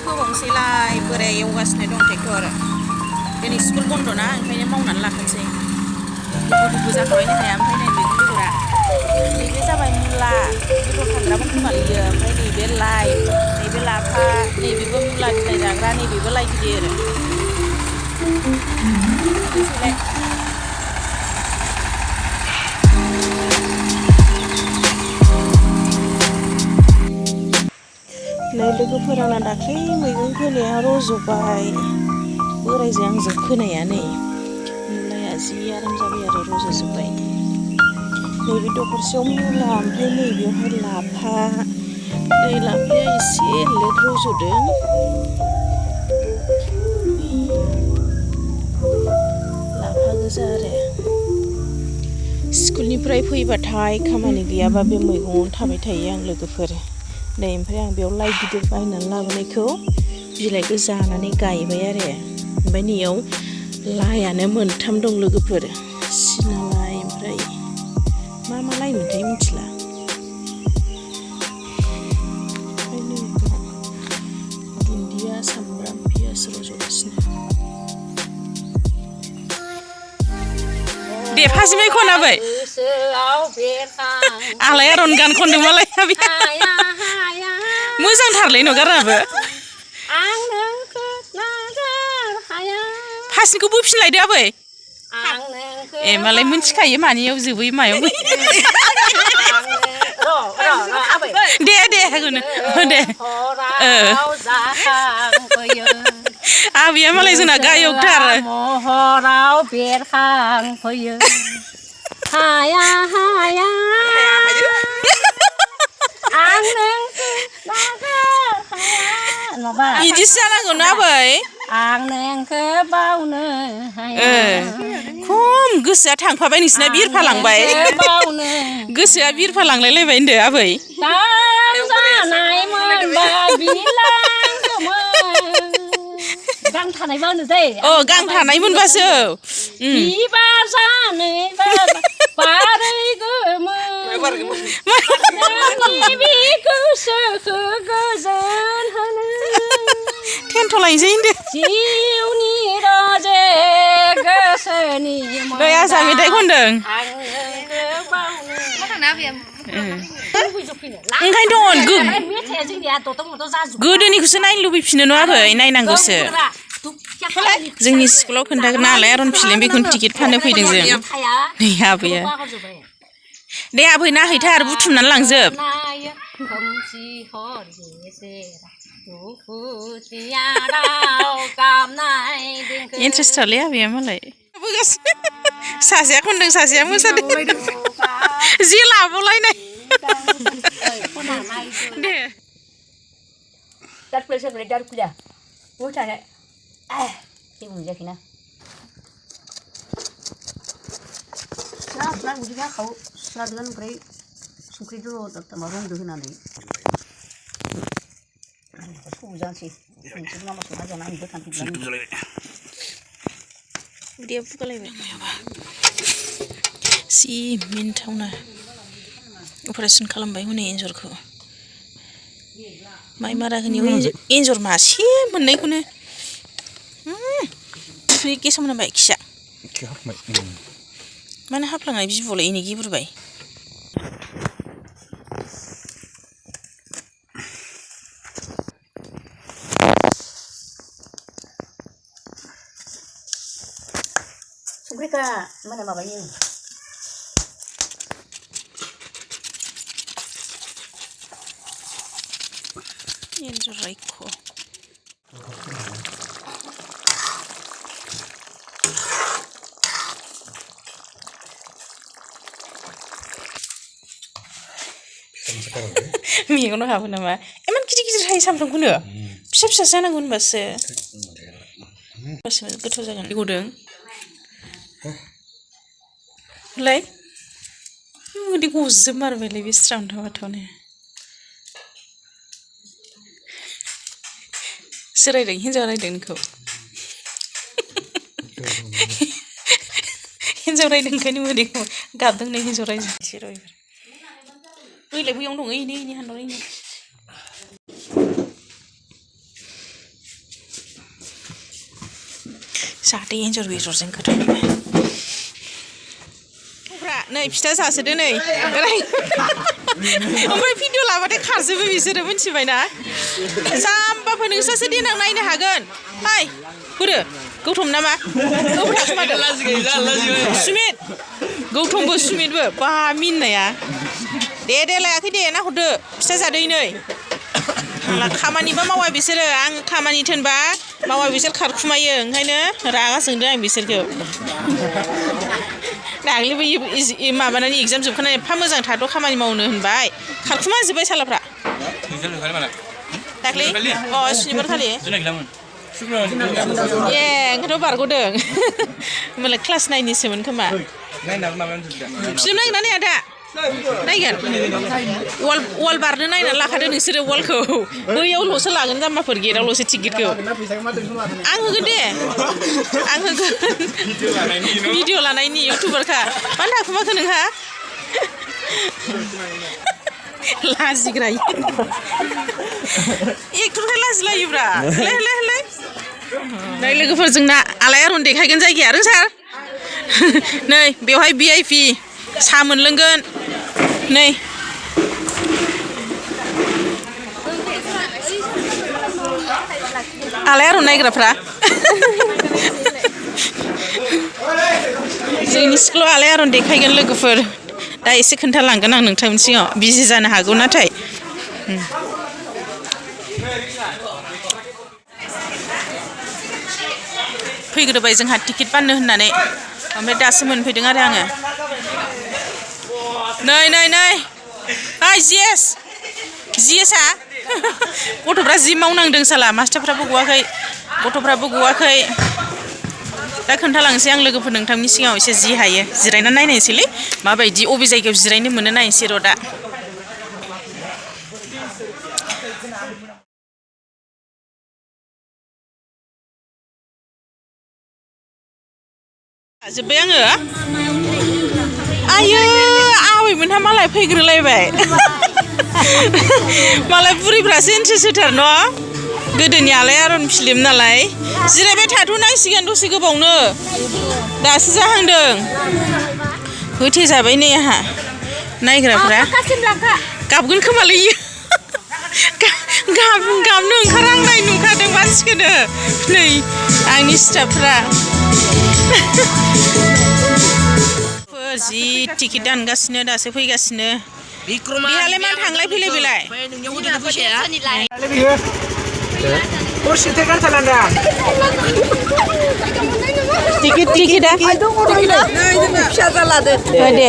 फोबावनोसैलाय बोराय एवगासिनो दं ट्रेक्टर दिनै स्कुल बन्द' ना ओंखायनो मावनानै लाखानोसै दुबु जाखाबायनो हाया ओमफ्राय नै मैगं बेगरा नैबे जाबाय मुला बेदर थांग्रामोन खोमालैयो ओमफ्राय नैबे लाइ नैबे लाफा नैबेबो मुला बिलाइ जाग्रा नैबेबो लाइ गिदिर बिदिसैलाय नै लोगोफोर आंना दाख्लै मैगं फोनाया रज'बाय बोरायजों आंजों फोनाया नै मुलाया जि आराम जाबाय आरो रज'जोब्बाय नैबे दखरसेयाव मुला ओमफ्राय नैबेयावहाय लाफा नै लाफाया एसे लेट रज'दों लाफा गोजा आरो स्कुलनिफ्राय फैबाथाय खामानि गैयाबा बे मैगङावनो थाबाय थायो आं लोगोफोर नै ओमफ्राय आं बेयाव लाइ गिदिर बायनानै लाबोनायखौ बिलाइखौ जानानै गायबाय आरो ओमफ्राय नैयाव लाइआनो मोनथाम दं लोगोफोर सिना लाइ ओमफ्राय मा लाइ मोनथाय मिथिला ओमफ्राय नैबेयाव दुन्दिया सामब्राम पियास रज'गासिनो दे फाजिबाय खनाबै आलायारन गान खनदों मालाय मोजांथारलै नगाराबो फासिखौ बोफिनलायदो आबै ए मालाय मिथिखायो मानियाव जोबै मायाव दे दे दे आबैया मालाय जोंना गायकथार महराव बेरखांफैयो हाया हाया आं नोंखौ बिदिसो जानांगौ ना आबै आं नोंखौ बावनो हाया खम गोसोआ थांफाबाय नोंसिना बिरफालांबाय गोसोआ बिरफालांलायलायबाय होनदो आबै जानाय मोनबा बिलांगौमोन गां थानायबा होनो दै गां थानाय मोनबासो बिबार जानैबा बारै गोमोन नोंनि बे गोसोखौ गोजोन होनो थेनथ'लायनोसै होनदो जिउनि रजे गोसोनि नै आजा मेथाइ खनदों ओंखायनोथ' गोदोनिखौसो नायनो लुबैफिनो न' आबै नायनांगौसो जोंनि स्कुलाव खोन्थागोन नालाय आरन फिल्म बेखौनो टिकेट फाननो फैदों जों नै आबैया दे आबै नाहैथार बुथुमनानै लांजोब इन्ट्रेस्टथारलै आबैया मालाय सासेया खनदों सासेया मोसादों जे लाबावलायनाय दे संख्रि दर माबा रंदो होनानै सौजानोसै नामा संना जाना आं बोखांफिनबाय उदैया बुगालायबाय मायाबा जि मिन्थावना अपारेसन खालामबाय हनै एन्जरखौ माइ मारा होनायाव एन्जर मासे मोननायखौनो गेसाव मोनामबाय खिया मानो हाफ्लांनाय बिबौलाय एनै गिब्रुबाय संख्रिखा mana माबायो एन्जर रायख' मेगनाव हाबो नामा इमान गिदिर गिदिर हायो सामफ्रामखौनो फिसा फिसा जानांगौ होनबासो गोथाव जागोन गदों लाय मोदै गजोबमारबायलै बे स्रां थाबाथावनो सोर रायदों हिन्जाव रायदों नोंखौ हिन्जाव रायदों ओंखायनो मोदैखौ गाबदों नै हिन्जाव रायदों एसे र' ओइलाय बैयावनो दं ओइनि हान्दाव ओइनि जाहाथे एन्जर बेदरजों गोथाव नै फिथा जासोदो नै ओमफ्राय भिडिअ लाबाथाय खारजोबो बिसोरो मिथिबायना जाम्बाफोर नोंसोरसो देनां नायनो हागोन हाय बोरो गौतम नामा सुमित गौतमबो सुमितबो बा मिननाया दे लायाखै दे ना हरदो फिथा जादै नै खामानिबा मावा बिसोरो आं खामानि थोनबा मावा बिसोर खारखुमायो ओंखायनो रागा जोंदों आं बिसोरखौ दाख्लैबो माबानानै एग्जाम जोबखानानै एफा मोजां थाद' खामानि मावनो होनबाय खारखुमा जोब्बाय सालाफ्रा दाख्लै सुनिबार खालि ओंखायनोथ' बारग'दों होमबालाय क्लास 9निसोमोन खोमा फिल्म नायगोन ना नाया दा नायगोन वाल बारनो नायनानै लाखादो नोंसोरो वालखौ बैयावल'सो लागोन जाम्बाफोर गेटआवल'सो टिकेटखौ आं होगोन दे आं होगोन भिडिअ लानायनि इउटुबारखा मानो थाखुमाखो नोंहा लाजिग्रा एक्टरखाय लाजिलायोब्रा नै लोगोफोर जोंना आलायारन देखायगोन जायगाया रोंसार नै बेवहाय VIP साहा मोनलोंगोन नै आलायारन नायग्राफ्रा जोंनि स्कुलाव आलायारन देखायगोन लोगोफोर दा एसे खोन्थालांगोन आं नोंथांमोननि सिगाङाव बिजि जानो हागौ नाथाय फैग्रोबाय जोंहा टिकेट बाननो होननानै ओमफ्राय दासो मोनफैदों आरो आङो नै ओइ जिएसआ गथ'फ्रा जि मावनांदों साला मास्टारफ्राबो गवाखै गथ'फ्राबो गवाखै दा खोन्थालांसै आं लोगोफोर नोंथांनि सिगाङाव एसे जि हायो जिरायना नायनायसैलै माबायदि अबे जायगायाव जिरायनो मोनो नायनोसै र' दा जोब्बाय आङो आयो आबैमोनहा मालाय फैग्रोलायबाय मालाय बुरैफ्रासो इन्ट्रेस्ट होथार न' गोदोनि आलायारन फिल्म नालाय जिरायबाय थाथ'नांसिगोन दसे गोबावनो दासो जाहांदों होथेजाबाय नै आंहा नायग्राफ्रा गाबगोन खोमालै गाबनो ओंखारहांनाय नुखादों मानसिखौनो नै आंनि स्टाफफ्रा जि टिकेट दानगासिनो दासो फैगासिनो बेहालाय मा थांलाय फैलाय बेलाय टिकेटआ फिसा जालादो दे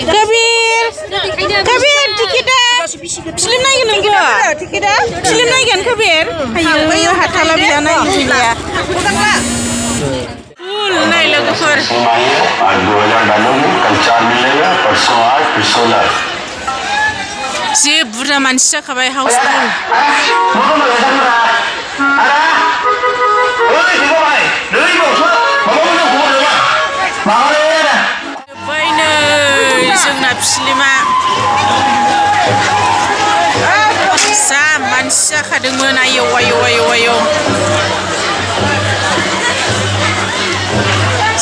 कबीर टिकेटआ फिल्म नायगोन नोंबो फिल्म नायगोन कबीर आयो हाथाला बिया नायनो फैलाया नाय लोगोफोर जे बुरजा मानसि जाखाबाय हाउसफुल जोंना फिल्मा जा मानसि जाखादोंमोन आयौ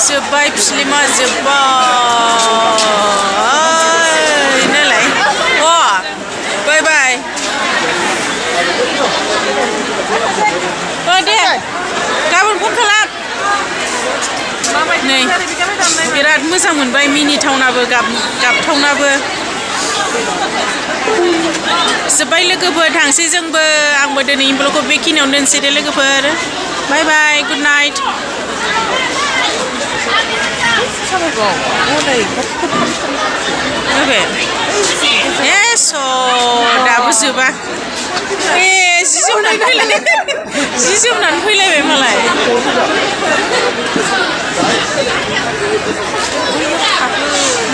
जोब्बाय फिल्मा जोब्बाय नालाय बाय दे गाबोन फन खालाम नै बिराद मोजां मोनबाय मिनिथावनाबो गाबथावनाबो जोब्बाय लोगोफोर थांसै जोंबो आंबो दिनै ब्लगखौ बेखिनियावनो दोनसै दे लोगोफोर बाय गुड नाइट दाबो जोबा जि जोमनानै फैलायबाय मालाय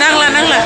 नांला